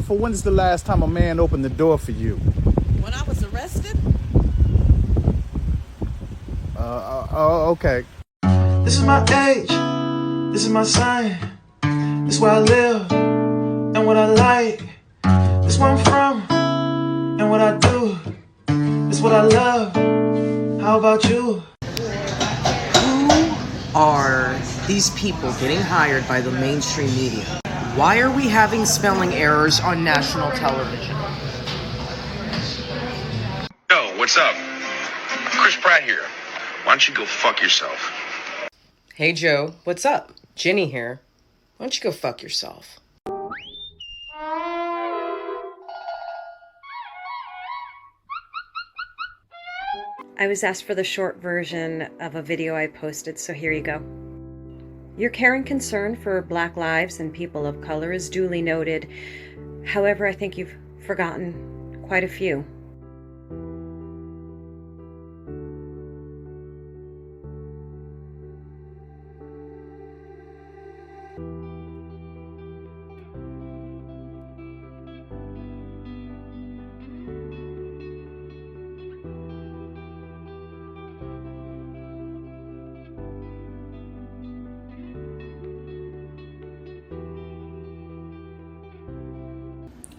beautiful, when's the last time a man opened the door for you? When I was arrested? Okay. This is my age, this is my sign, this is where I live, and what I like, this is where I'm from, and what I do, this is what I love. How about you? Who are these people getting hired by the mainstream media? Why are we having spelling errors on national television? Yo, what's up? Chris Pratt here. Why don't you go fuck yourself? Hey Joe, what's up? Jenny here. Why don't you go fuck yourself? I was asked for the short version of a video I posted, so here you go. Your care and concern for Black lives and people of color is duly noted. However, I think you've forgotten quite a few.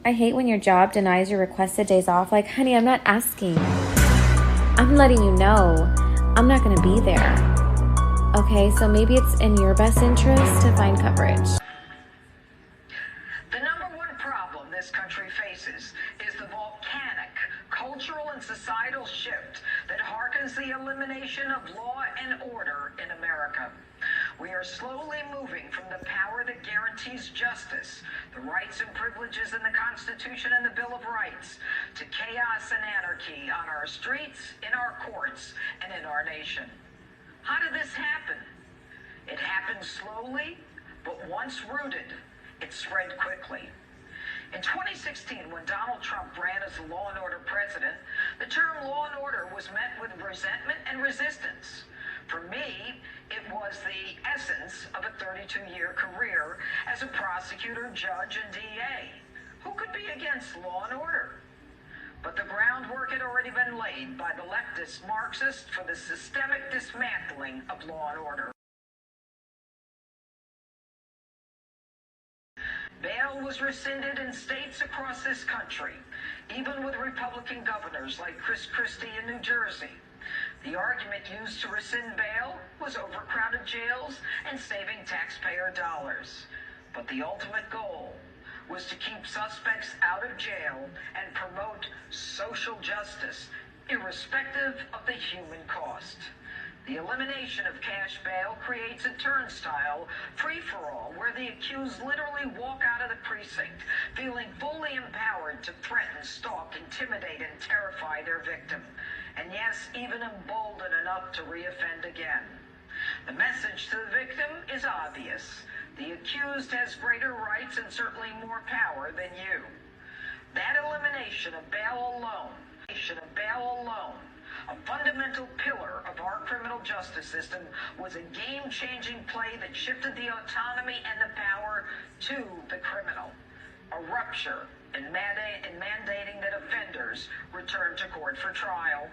I hate when your job denies your requested days off. Like, honey, I'm not asking. I'm letting you know I'm not going to be there. Okay, so maybe it's in your best interest to find coverage. The number one problem this country faces is the volcanic cultural and societal shift that harkens the elimination of law and order in America. We are slowly moving from the power that guarantees justice, the rights and privileges in the Constitution and the Bill of Rights, to chaos and anarchy on our streets, in our courts, and in our nation. How did this happen? It happened slowly, but once rooted, it spread quickly. In 2016, when Donald Trump ran as the law and order president, the term law and order was met with resentment and resistance. For me, it was the essence of a 32-year career as a prosecutor, judge, and DA. Who could be against law and order? But the groundwork had already been laid by the leftist Marxists for the systemic dismantling of law and order. Bail was rescinded in states across this country, even with Republican governors like Chris Christie in New Jersey. The argument used to rescind bail was overcrowded jails and saving taxpayer dollars. But the ultimate goal was to keep suspects out of jail and promote social justice, irrespective of the human cost. The elimination of cash bail creates a turnstile free-for-all where the accused literally walk out of the precinct feeling fully empowered to threaten, stalk, intimidate, and terrify their victim. And yes, even emboldened enough to reoffend again. The message to the victim is obvious. The accused has greater rights and certainly more power than you. That elimination of bail alone, a fundamental pillar of our criminal justice system, was a game-changing play that shifted the autonomy and the power to the criminal. A rupture in mandating that offenders return to court for trial.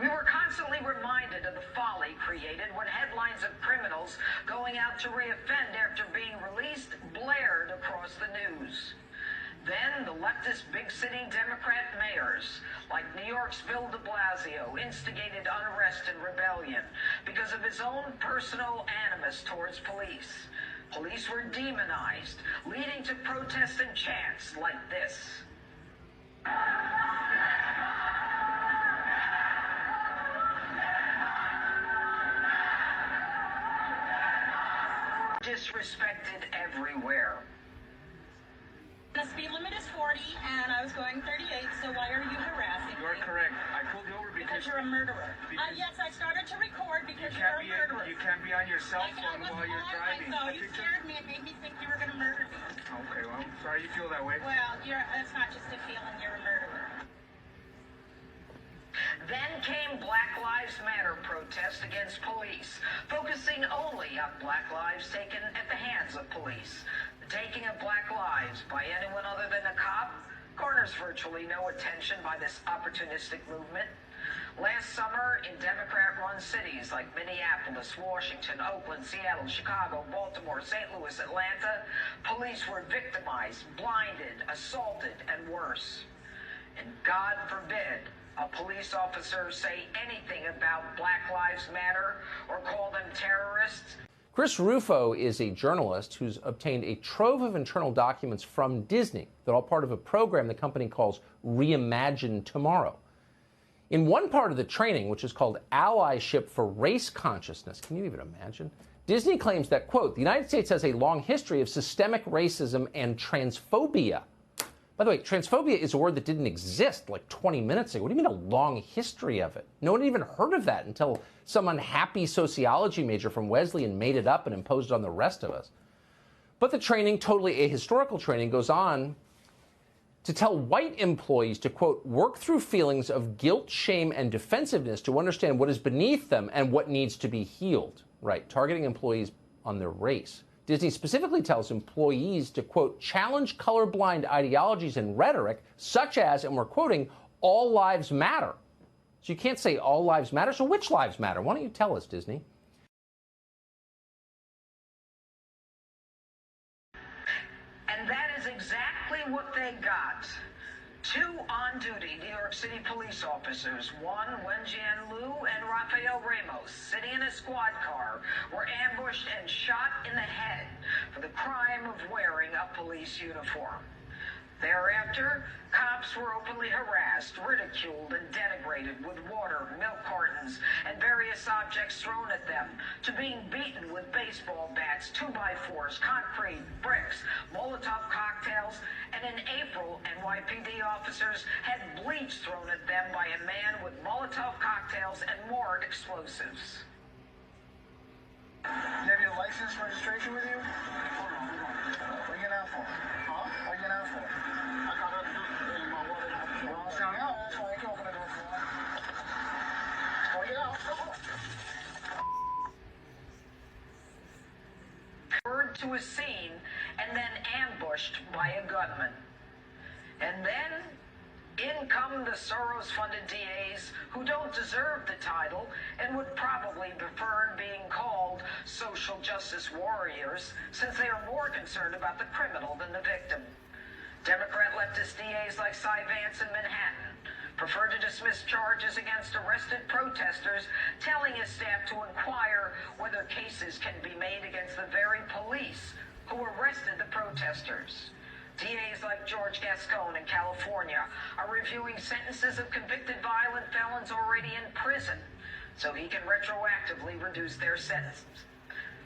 We were constantly reminded of the folly created when headlines of criminals going out to reoffend after being released blared across the news. Then the leftist big city Democrat mayors, like New York's Bill de Blasio, instigated unrest and rebellion because of his own personal animus towards police. Police were demonized, leading to protests and chants like this. Disrespected everywhere. The speed limit is 40 and I was going 38, so why are you harassing me? You are correct. I pulled you over Because you're a murderer. Yes, I started to record because you're a murderer. You can't be on your cell phone while you're driving. You scared me and made me think you were going to murder me. Okay, well, I'm sorry you feel that way. Well, that's not just a feeling, you're a murderer. Then came Black Lives Matter protests against police, focusing only on Black lives taken at the hands of police. The taking of black lives by anyone other than a cop garners virtually no attention by this opportunistic movement. Last summer, in Democrat-run cities like Minneapolis, Washington, Oakland, Seattle, Chicago, Baltimore, St. Louis, Atlanta, police were victimized, blinded, assaulted, and worse. And God forbid a police officer say anything about Black Lives Matter or call them terrorists. Chris Rufo is a journalist who's obtained a trove of internal documents from Disney. They're all part of a program the company calls Reimagine Tomorrow. In one part of the training, which is called Allyship for Race Consciousness, can you even imagine? Disney claims that, quote, the United States has a long history of systemic racism and transphobia. By the way, transphobia is a word that didn't exist like 20 minutes ago. What do you mean a long history of it? No one even heard of that until some unhappy sociology major from Wesleyan made it up and imposed it on the rest of us. But the training, totally ahistorical training, goes on to tell white employees to, quote, work through feelings of guilt, shame, and defensiveness to understand what is beneath them and what needs to be healed. Right, targeting employees on their race. Disney specifically tells employees to, quote, challenge colorblind ideologies and rhetoric, such as, and we're quoting, all lives matter. So you can't say all lives matter, so which lives matter? Why don't you tell us, Disney? And that is exactly what they got. Two on-duty New York City police officers, one Wenjian Liu and Rafael Ramos, sitting in a squad car, were ambushed and shot in the head for the crime of wearing a police uniform. Thereafter, cops were openly harassed, ridiculed, and denigrated with water, milk cartons, and various objects thrown at them, to being beaten with baseball bats, 2x4s, concrete, bricks, Molotov cocktails, and in April, NYPD officers had bleach thrown at them by a man with Molotov cocktails and more explosives. You have your license registration with you? Hold on. What are you getting out for? Huh? What are you getting out for? I got it in my wallet. Well, I was down here. That's why I can open the door for. Oh, yeah. Referred to a scene and then ambushed by a gunman. And then in come the Soros-funded DAs who don't deserve the title and would probably prefer being called social justice warriors since they are more concerned about the criminal than the victim. Democrat leftist DAs like Cy Vance in Manhattan prefer to dismiss charges against arrested protesters, telling his staff to inquire whether cases can be made against the very police who arrested the protesters. DAs like George Gascon in California are reviewing sentences of convicted violent felons already in prison, so he can retroactively reduce their sentences.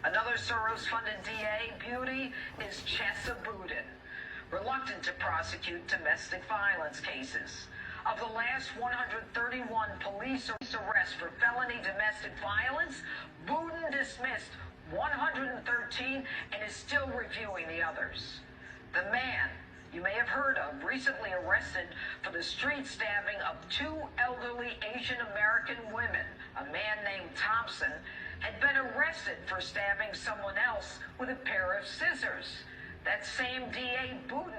Another Soros-funded DA beauty is Chesa Boudin, reluctant to prosecute domestic violence cases. Of the last 131 police arrests for felony domestic violence, Boudin dismissed 113 and is still reviewing the others. The man you may have heard of, recently arrested for the street stabbing of two elderly Asian American women, a man named Thompson, had been arrested for stabbing someone else with a pair of scissors. That same DA Boudin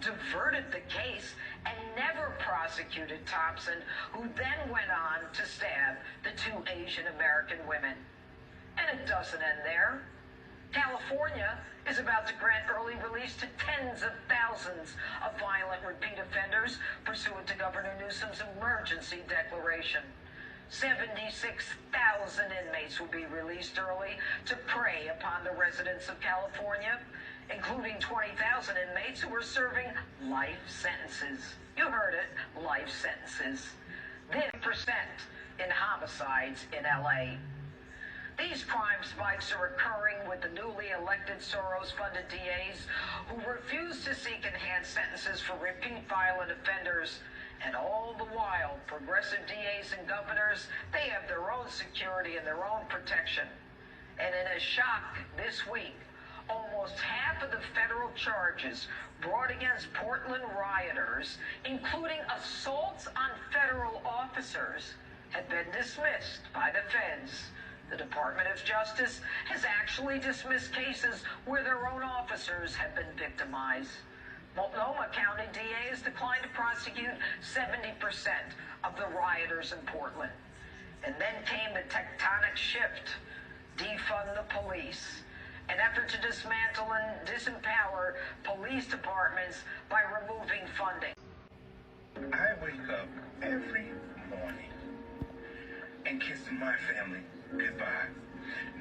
diverted the case and never prosecuted Thompson, who then went on to stab the two Asian American women. And it doesn't end there. California is about to grant early release to tens of thousands of violent repeat offenders pursuant to Governor Newsom's emergency declaration. 76,000 inmates will be released early to prey upon the residents of California, including 20,000 inmates who are serving life sentences. You heard it, life sentences. This percent in homicides in LA. These crime spikes are occurring with the newly elected Soros-funded DAs who refuse to seek enhanced sentences for repeat violent offenders. And all the while, progressive DAs and governors, they have their own security and their own protection. And in a shock this week, almost half of the federal charges brought against Portland rioters, including assaults on federal officers, had been dismissed by the feds. The Department of Justice has actually dismissed cases where their own officers have been victimized. Multnomah County DA has declined to prosecute 70% of the rioters in Portland. And then came a tectonic shift: defund the police, an effort to dismantle and disempower police departments by removing funding. I wake up every morning and kissing my family goodbye,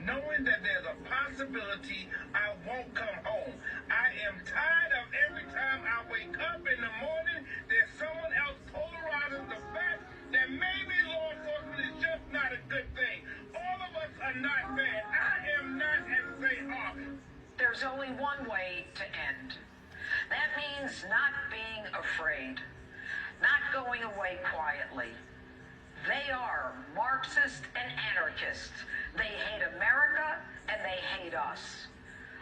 knowing that there's a possibility I won't come home. I am tired of every time I wake up in the morning, there's someone else polarizing the fact that maybe law enforcement is just not a good thing. All of us are not bad. I am not as they are. There's only one way to end. That means not being afraid, not going away quietly. They are Marxist and anarchists. They hate America and they hate us.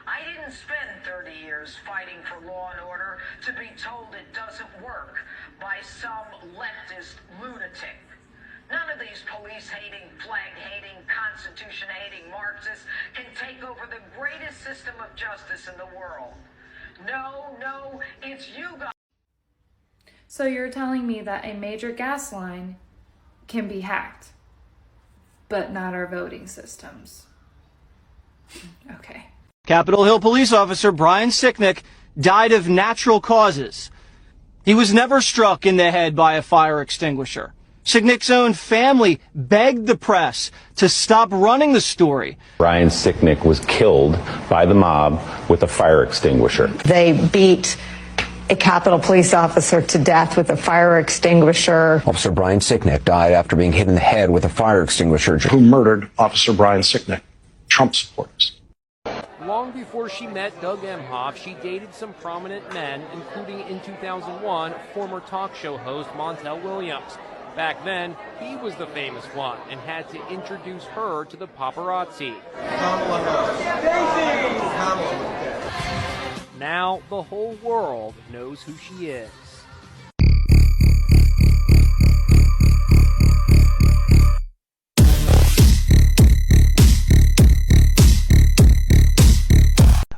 I didn't spend 30 years fighting for law and order to be told it doesn't work by some leftist lunatic. None of these police-hating, flag-hating, Constitution-hating Marxists can take over the greatest system of justice in the world. No, it's you guys. So you're telling me that a major gas line can be hacked, but not our voting systems. Okay. Capitol Hill police officer Brian Sicknick died of natural causes. He was never struck in the head by a fire extinguisher. Sicknick's own family begged the press to stop running the story. Brian Sicknick was killed by the mob with a fire extinguisher. They beat a Capitol police officer to death with a fire extinguisher. Officer Brian Sicknick died after being hit in the head with a fire extinguisher. Who murdered Officer Brian Sicknick? Trump supporters. Long before she met Doug Emhoff, she dated some prominent men, including in 2001, former talk show host Montel Williams. Back then, he was the famous one and had to introduce her to the paparazzi. Now, the whole world knows who she is.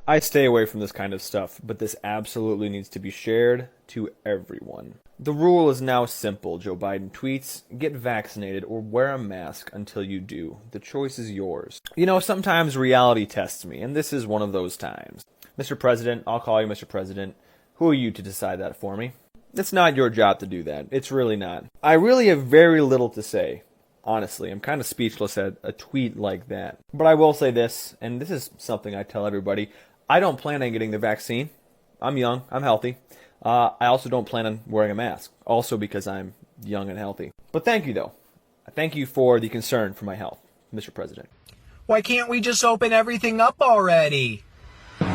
I stay away from this kind of stuff, but this absolutely needs to be shared to everyone. The rule is now simple. Joe Biden tweets, get vaccinated or wear a mask until you do. The choice is yours. You know, sometimes reality tests me, and this is one of those times. Mr. President, I'll call you Mr. President. Who are you to decide that for me? It's not your job to do that. It's really not. I really have very little to say. Honestly, I'm kind of speechless at a tweet like that. But I will say this, and this is something I tell everybody. I don't plan on getting the vaccine. I'm young. I'm healthy. I also don't plan on wearing a mask. Also because I'm young and healthy. But thank you, though. Thank you for the concern for my health, Mr. President. Why can't we just open everything up already?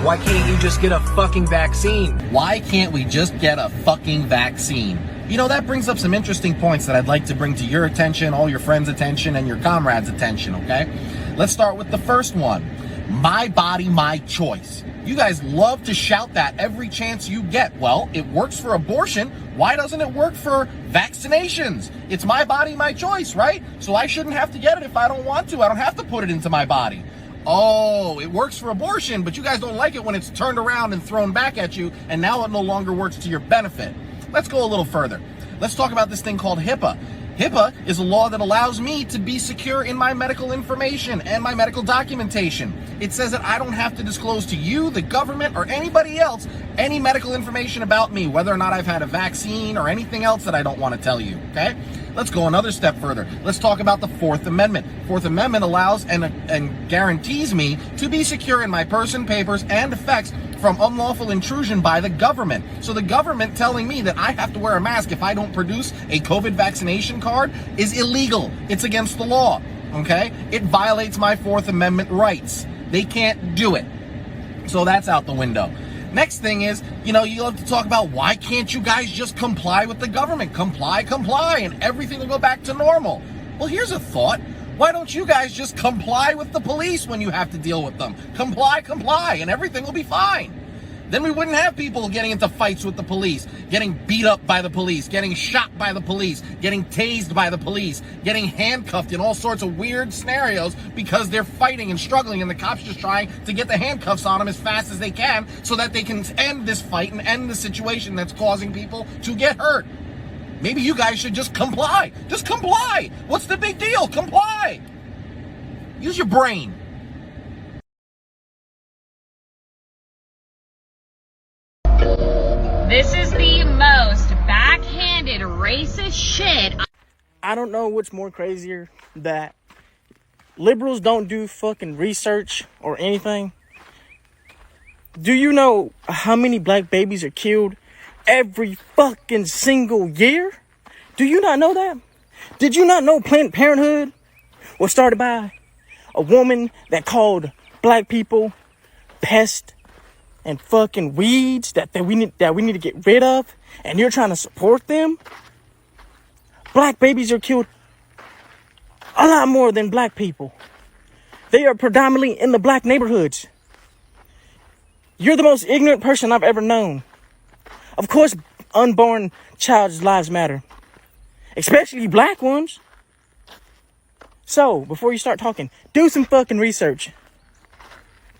Why can't you just get a fucking vaccine? Why can't we just get a fucking vaccine? You know, that brings up some interesting points that I'd like to bring to your attention, all your friends' attention, and your comrades' attention, okay? Let's start with the first one. My body, my choice. You guys love to shout that every chance you get. Well, it works for abortion. Why doesn't it work for vaccinations? It's my body, my choice, right? So I shouldn't have to get it if I don't want to. I don't have to put it into my body. Oh, it works for abortion, but you guys don't like it when it's turned around and thrown back at you, and now it no longer works to your benefit. Let's go a little further. Let's talk about this thing called HIPAA. HIPAA is a law that allows me to be secure in my medical information and my medical documentation. It says that I don't have to disclose to you, the government, or anybody else any medical information about me, whether or not I've had a vaccine or anything else that I don't want to tell you, okay? Let's go another step further. Let's talk about the Fourth Amendment. Fourth Amendment allows and guarantees me to be secure in my person, papers, and effects from unlawful intrusion by the government. So the government telling me that I have to wear a mask if I don't produce a COVID vaccination card is illegal. It's against the law, okay? It violates my Fourth Amendment rights. They can't do it. So that's out the window. Next thing is, you know, you love to talk about why can't you guys just comply with the government? Comply, and everything will go back to normal. Well, here's a thought. Why don't you guys just comply with the police when you have to deal with them? Comply, and everything will be fine. Then we wouldn't have people getting into fights with the police, getting beat up by the police, getting shot by the police, getting tased by the police, getting handcuffed in all sorts of weird scenarios because they're fighting and struggling and the cops just trying to get the handcuffs on them as fast as they can so that they can end this fight and end the situation that's causing people to get hurt. Maybe you guys should just comply. Just comply. What's the big deal? Comply. Use your brain. This is the most backhanded racist shit. I don't know what's more crazier, that liberals don't do fucking research or anything. Do you know how many black babies are killed every fucking single year? Do you not know that? Did you not know Planned Parenthood was started by a woman that called black people pests and fucking weeds that we need to get rid of, and you're trying to support them? Black babies are killed a lot more than black people. They are predominantly in the black neighborhoods. You're the most ignorant person I've ever known. Of course, unborn child's lives matter, especially black ones. So, before you start talking, do some fucking research.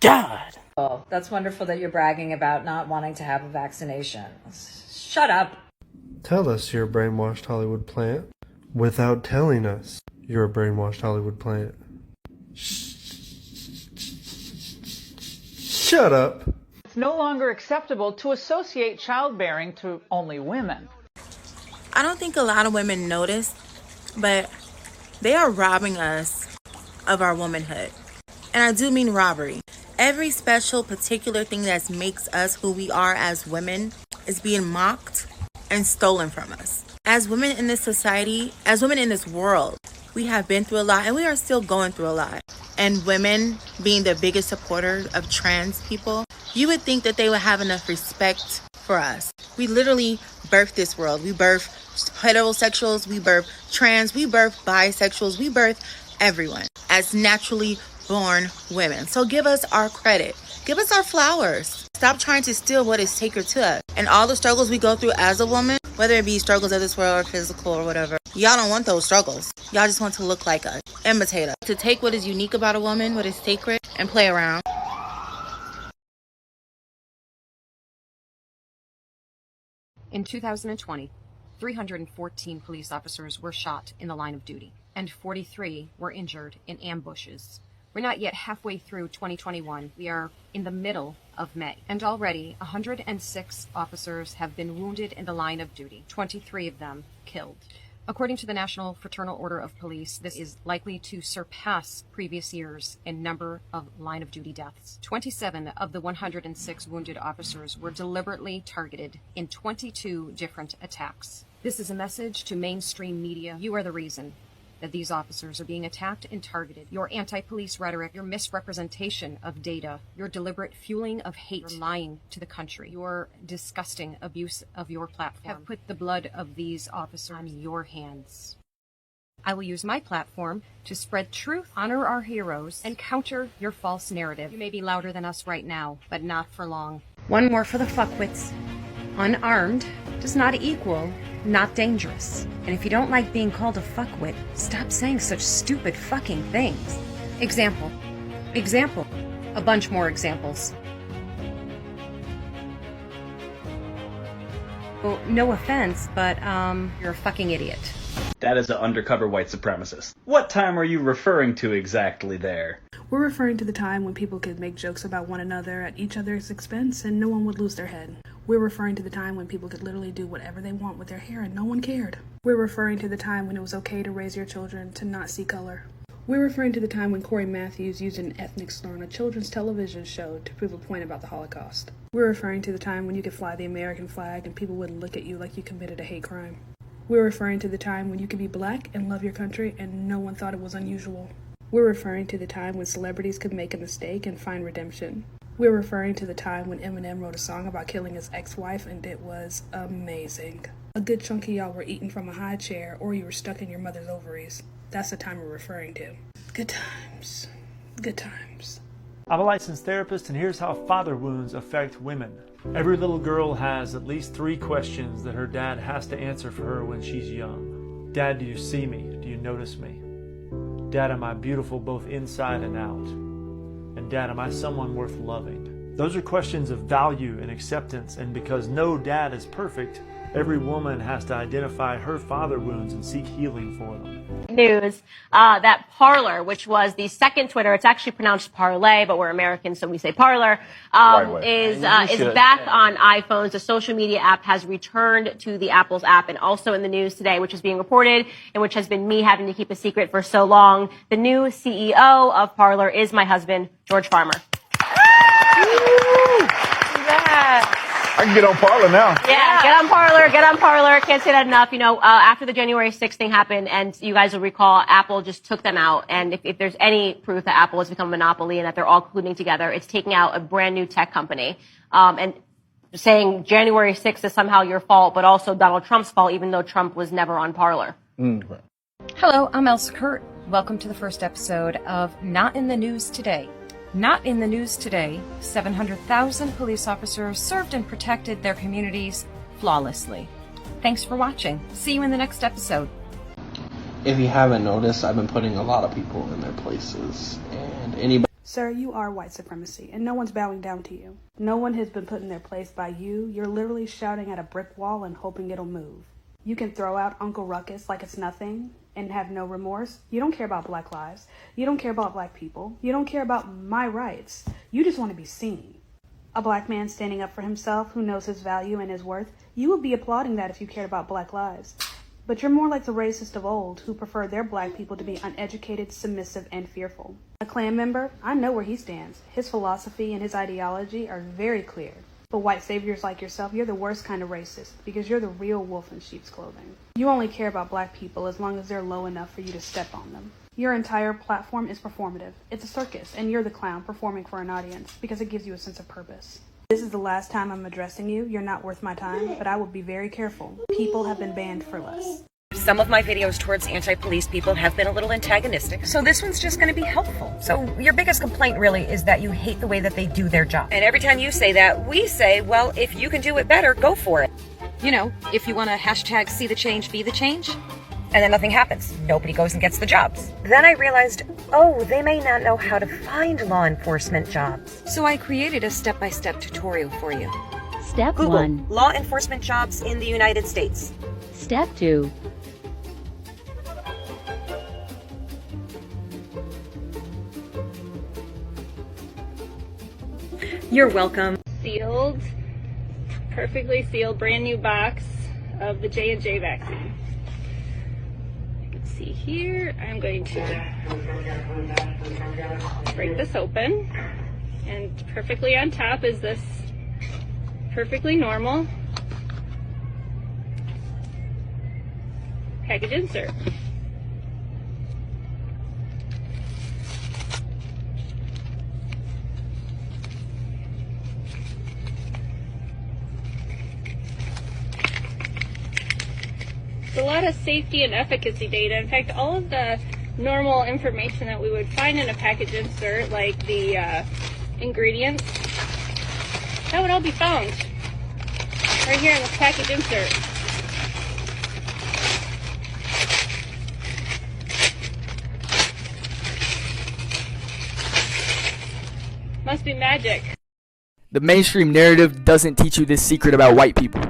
God. Oh, that's wonderful that you're bragging about not wanting to have a vaccination. Shut up. Tell us you're a brainwashed Hollywood plant without telling us you're a brainwashed Hollywood plant. Shut up. It's no longer acceptable to associate childbearing to only women. I don't think a lot of women notice, but they are robbing us of our womanhood. And I do mean robbery. Every special, particular thing that makes us who we are as women is being mocked and stolen from us. As women in this society, as women in this world, we have been through a lot and we are still going through a lot. And women being the biggest supporter of trans people, you would think that they would have enough respect for us. We literally birthed this world. We birthed heterosexuals, we birthed trans, we birthed bisexuals, we birthed everyone as naturally born women. So give us our credit. Give us our flowers. Stop trying to steal what is sacred to us. And all the struggles we go through as a woman, whether it be struggles of this world or physical or whatever, y'all don't want those struggles. Y'all just want to look like us, imitate us. To take what is unique about a woman, what is sacred, and play around. In 2020, 314 police officers were shot in the line of duty, and 43 were injured in ambushes. We're not yet halfway through 2021. We are in the middle of May, and already 106 officers have been wounded in the line of duty, 23 of them killed. According to the National Fraternal Order of Police, this is likely to surpass previous years in number of line of duty deaths. 27 of the 106 wounded officers were deliberately targeted in 22 different attacks. This is a message to mainstream media. You are the reason that these officers are being attacked and targeted. Your anti-police rhetoric, your misrepresentation of data, your deliberate fueling of hate, your lying to the country, your disgusting abuse of your platform have put the blood of these officers on your hands. I will use my platform to spread truth, honor our heroes, and counter your false narrative. You may be louder than us right now, but not for long. One more for the fuckwits. Unarmed does not equal not dangerous. And if you don't like being called a fuckwit, stop saying such stupid fucking things. Example. A bunch more examples. Oh, no offense, but you're a fucking idiot. That is an undercover white supremacist. What time are you referring to exactly there? We're referring to the time when people could make jokes about one another at each other's expense and no one would lose their head. We're referring to the time when people could literally do whatever they want with their hair and no one cared. We're referring to the time when it was okay to raise your children to not see color. We're referring to the time when Corey Matthews used an ethnic slur on a children's television show to prove a point about the Holocaust. We're referring to the time when you could fly the American flag and people wouldn't look at you like you committed a hate crime. We're referring to the time when you could be black and love your country and no one thought it was unusual. We're referring to the time when celebrities could make a mistake and find redemption. We're referring to the time when Eminem wrote a song about killing his ex-wife and it was amazing. A good chunk of y'all were eating from a high chair or you were stuck in your mother's ovaries. That's the time we're referring to. Good times. Good times. I'm a licensed therapist, and here's how father wounds affect women. Every little girl has at least 3 questions that her dad has to answer for her when she's young. Dad, do you see me? Do you notice me? Dad, am I beautiful both inside and out? And Dad, am I someone worth loving? Those are questions of value and acceptance, and because no dad is perfect, every woman has to identify her father wounds and seek healing for them. News that Parler, which was the second Twitter, it's actually pronounced parlay, but we're Americans, so we say Parler, is back on iPhones. The social media app has returned to the Apple's app, and also in the news today, which is being reported and which has been me having to keep a secret for so long. The new CEO of Parler is my husband, George Farmer. I can get on Parler now. Yeah, get on Parler, get on Parler. Can't say that enough. You know, after the January 6th thing happened, and you guys will recall, Apple just took them out. And if there's any proof that Apple has become a monopoly and that they're all colluding together, it's taking out a brand new tech company. And saying January 6th is somehow your fault, but also Donald Trump's fault, even though Trump was never on Parler. Hello, I'm Elsa Kurt. Welcome to the first episode of Not in the News Today. Not in the news today, 700,000 police officers served and protected their communities flawlessly. Thanks for watching. See you in the next episode. If you haven't noticed, I've been putting a lot of people in their places, and anybody... Sir, you are white supremacy, and no one's bowing down to you. No one has been put in their place by you. You're literally shouting at a brick wall and hoping it'll move. You can throw out Uncle Ruckus like it's nothing and have no remorse. You don't care about black lives. You don't care about black people. You don't care about my rights. You just want to be seen. A black man standing up for himself who knows his value and his worth. You would be applauding that if you cared about black lives. But you're more like the racist of old who prefer their black people to be uneducated, submissive, and fearful. A Klan member, I know where he stands. His philosophy and his ideology are very clear. But white saviors like yourself, you're the worst kind of racist because you're the real wolf in sheep's clothing. You only care about black people as long as they're low enough for you to step on them. Your entire platform is performative. It's a circus, and you're the clown performing for an audience because it gives you a sense of purpose. This is the last time I'm addressing you. You're not worth my time, but I will be very careful. People have been banned for less. Some of my videos towards anti-police people have been a little antagonistic, so this one's just going to be helpful. So your biggest complaint really is that you hate the way that they do their job. And every time you say that, we say, well, if you can do it better, go for it. You know, if you want to hashtag see the change, be the change, and then nothing happens. Nobody goes and gets the jobs. Then I realized, oh, they may not know how to find law enforcement jobs. So I created a step-by-step tutorial for you. Step Google 1. Law enforcement jobs in the United States. Step 2. You're welcome. Sealed, perfectly sealed, brand new box of the J&J vaccine. You can see here, I'm going to break this open, and perfectly on top is this perfectly normal package insert. A lot of safety and efficacy data. In fact, all of the normal information that we would find in a package insert, like the ingredients, that would all be found right here in this package insert. Must be magic. The mainstream narrative doesn't teach you this secret about white people.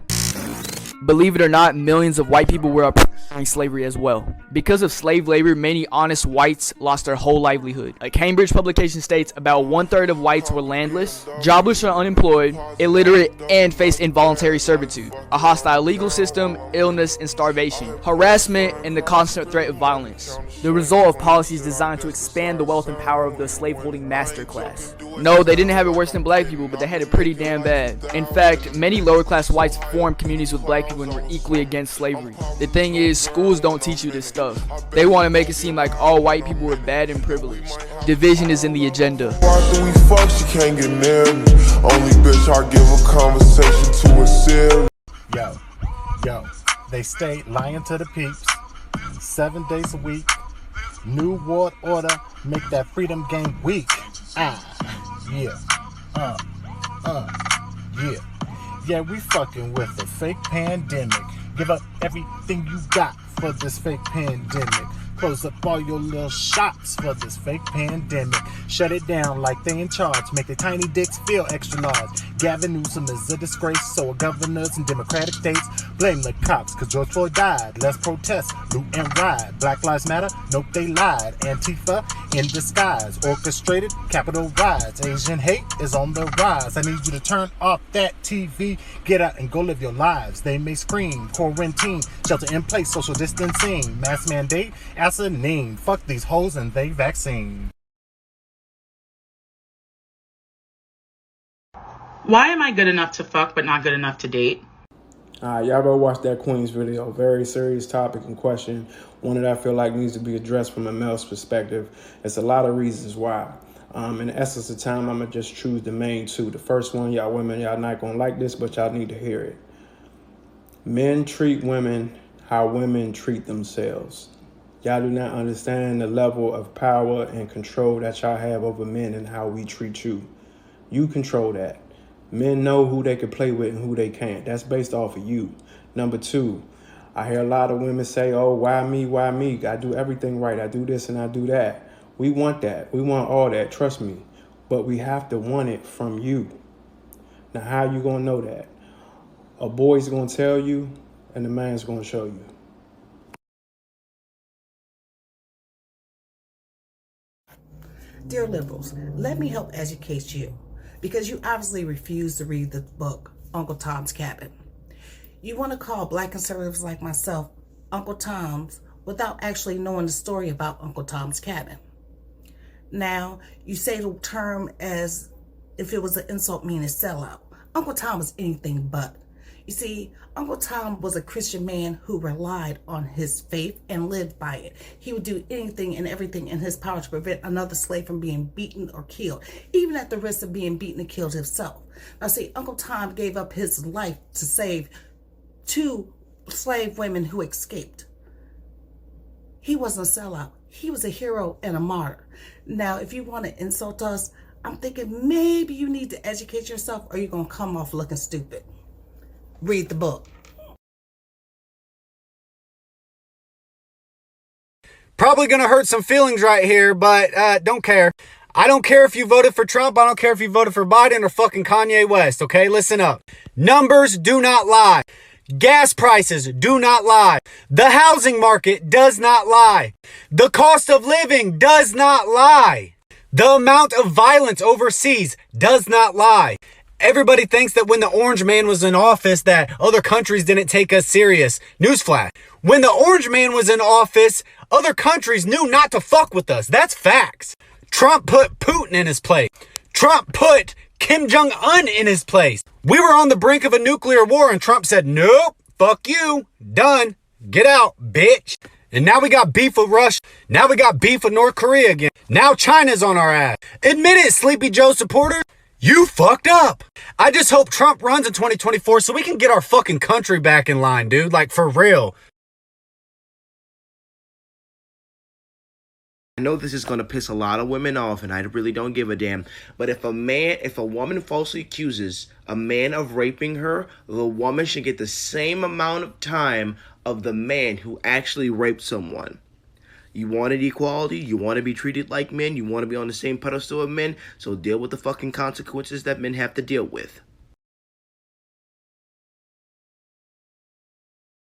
Believe it or not, millions of white people were up during slavery as well. Because of slave labor, many honest whites lost their whole livelihood. A Cambridge publication states about 1/3 of whites were landless, jobless or unemployed, illiterate, and faced involuntary servitude, a hostile legal system, illness, and starvation, harassment, and the constant threat of violence. The result of policies designed to expand the wealth and power of the slaveholding master class. No, they didn't have it worse than black people, but they had it pretty damn bad. In fact, many lower class whites formed communities with black people and were equally against slavery. The thing is, schools don't teach you this stuff. They want to make it seem like all white people were bad and privileged. Division is in the agenda. After we fuck, she can't get near me. Only bitch I give a conversation to a ceiling. Yo, they stay lying to the peeps 7 days a week. New world order, make that freedom game weak. Yeah. Yeah. Yeah, we fucking with a fake pandemic. Give up everything you got for this fake pandemic. Close up all your little shops for this fake pandemic. Shut it down like they in charge. Make the tiny dicks feel extra large. Gavin Newsom is a disgrace, so are governors in Democratic states. Blame the cops, cause George Floyd died. Let's protest, loot and riot. Black Lives Matter, nope, they lied. Antifa in disguise. Orchestrated Capitol riots. Asian hate is on the rise. I need you to turn off that TV. Get out and go live your lives. They may scream, quarantine, shelter in place, social distancing, mask mandate, asinine. Fuck these hoes and they vaccine. Why am I good enough to fuck but not good enough to date? Y'all go watch that Queen's video. Very serious topic and question. One that I feel like needs to be addressed from a male's perspective. It's a lot of reasons why. In the essence of time, I'm going to just choose the main two. The first one, y'all women, y'all not going to like this, but y'all need to hear it. Men treat women how women treat themselves. Y'all do not understand the level of power and control that y'all have over men and how we treat you. You control that. Men know who they can play with and who they can't. That's based off of you. Number two, I hear a lot of women say, oh, why me, why me? I do everything right. I do this and I do that. We want that. We want all that. Trust me. But we have to want it from you. Now, how you going to know that? A boy's going to tell you and the man's going to show you. Dear liberals, let me help educate you, because you obviously refuse to read the book, Uncle Tom's Cabin. You want to call black conservatives like myself Uncle Toms without actually knowing the story about Uncle Tom's Cabin. Now, you say the term as if it was an insult, meaning sellout. Uncle Tom was anything but. You see, Uncle Tom was a Christian man who relied on his faith and lived by it. He would do anything and everything in his power to prevent another slave from being beaten or killed, even at the risk of being beaten and killed himself. Now see, Uncle Tom gave up his life to save 2 slave women who escaped. He wasn't a sellout. He was a hero and a martyr. Now, if you want to insult us, I'm thinking maybe you need to educate yourself or you're going to come off looking stupid. Read the book. Probably gonna hurt some feelings right here, but don't care. I don't care if you voted for Trump. I don't care if you voted for Biden or fucking Kanye West, okay? Listen up. Numbers do not lie. Gas prices do not lie. The housing market does not lie. The cost of living does not lie. The amount of violence overseas does not lie. Everybody thinks that when the Orange Man was in office that other countries didn't take us serious. Newsflash. When the Orange Man was in office, other countries knew not to fuck with us. That's facts. Trump put Putin in his place. Trump put Kim Jong-un in his place. We were on the brink of a nuclear war and Trump said, nope, fuck you, done, get out, bitch. And now we got beef with Russia. Now we got beef with North Korea again. Now China's on our ass. Admit it, Sleepy Joe supporters. You fucked up. I just hope Trump runs in 2024 so we can get our fucking country back in line, dude. Like, for real. I know this is going to piss a lot of women off, and I really don't give a damn. But if a woman falsely accuses a man of raping her, the woman should get the same amount of time of the man who actually raped someone. You wanted equality, you want to be treated like men, you want to be on the same pedestal of men, so deal with the fucking consequences that men have to deal with.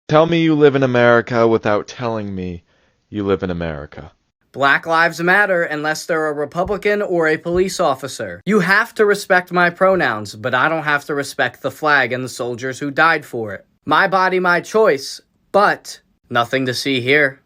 Tell me you live in America without telling me you live in America. Black lives matter unless they're a Republican or a police officer. You have to respect my pronouns, but I don't have to respect the flag and the soldiers who died for it. My body, my choice, but nothing to see here.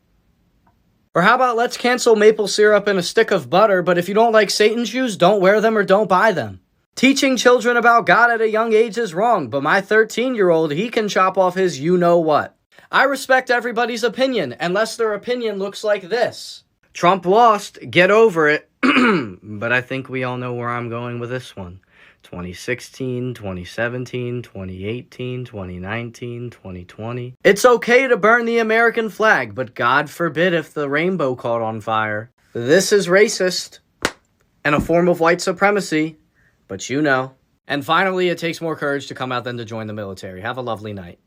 Or how about let's cancel maple syrup and a stick of butter, but if you don't like Satan shoes, don't wear them or don't buy them. Teaching children about God at a young age is wrong, but my 13-year-old, he can chop off his you-know-what. I respect everybody's opinion, unless their opinion looks like this. Trump lost, get over it. But I think we all know where I'm going with this one. 2016, 2017, 2018, 2019, 2020. It's okay to burn the American flag, but God forbid if the rainbow caught on fire. This is racist. and a form of white supremacy, but you know. And finally, it takes more courage to come out than to join the military. Have a lovely night.